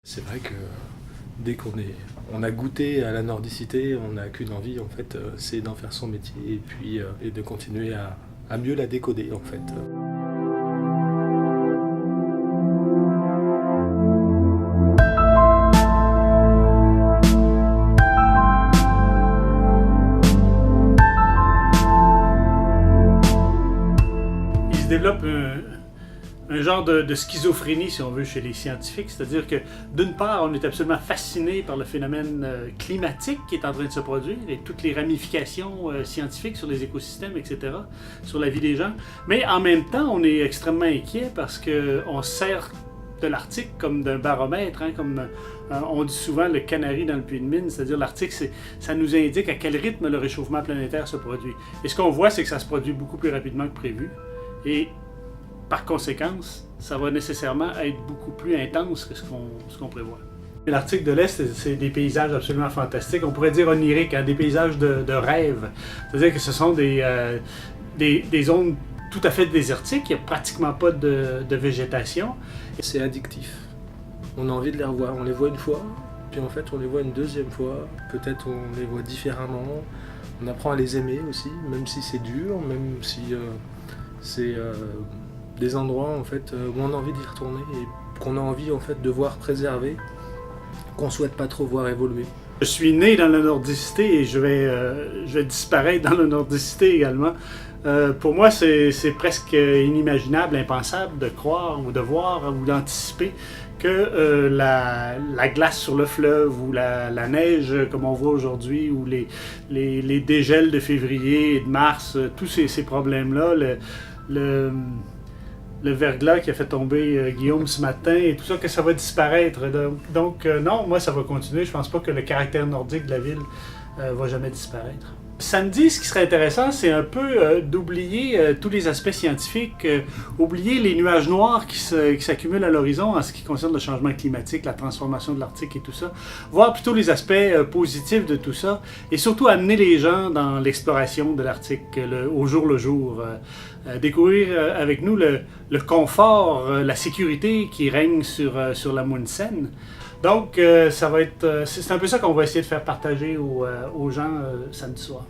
C'est vrai que dès on a goûté à la nordicité, on n'a qu'une envie en fait, c'est d'en faire son métier et puis et de continuer à mieux la décoder en fait. Il se développe un genre de schizophrénie, si on veut, chez les scientifiques. C'est-à-dire que, d'une part, on est absolument fasciné par le phénomène climatique qui est en train de se produire et toutes les ramifications scientifiques sur les écosystèmes, etc., sur la vie des gens. Mais en même temps, on est extrêmement inquiet parce qu'on sert de l'Arctique comme d'un baromètre, hein, comme on dit souvent le canari dans le puits de mine, c'est-à-dire l'Arctique, ça nous indique à quel rythme le réchauffement planétaire se produit. Et ce qu'on voit, c'est que ça se produit beaucoup plus rapidement que prévu. Et par conséquence, ça va nécessairement être beaucoup plus intense que ce qu'on prévoit. L'Arctique de l'Est, c'est des paysages absolument fantastiques. On pourrait dire oniriques, hein, des paysages de rêve. C'est-à-dire que ce sont des zones tout à fait désertiques, il n'y a pratiquement pas de végétation. C'est addictif. On a envie de les revoir. On les voit une fois, puis en fait on les voit une deuxième fois. Peut-être on les voit différemment. On apprend à les aimer aussi, même si c'est dur, même si c'est des endroits en fait où on a envie d'y retourner et qu'on a envie en fait de voir préserver, qu'on souhaite pas trop voir évoluer. Je suis né dans la nordicité et je vais disparaître dans la nordicité également. Pour moi, c'est presque inimaginable, impensable de croire ou de voir ou d'anticiper que la glace sur le fleuve ou la neige comme on voit aujourd'hui ou les dégels de février et de mars, tous ces problèmes-là, le verglas qui a fait tomber Guillaume ce matin et tout ça, que ça va disparaître. Donc non, moi ça va continuer. Je pense pas que le caractère nordique de la ville va jamais disparaître. Samedi, ce qui serait intéressant, c'est un peu d'oublier tous les aspects scientifiques, oublier les nuages noirs qui s'accumulent à l'horizon en ce qui concerne le changement climatique, la transformation de l'Arctique et tout ça, voir plutôt les aspects positifs de tout ça, et surtout amener les gens dans l'exploration de l'Arctique au jour le jour, découvrir avec nous le confort, la sécurité qui règne sur l'Amundsen. Donc, c'est un peu ça qu'on va essayer de faire partager aux gens samedi soir.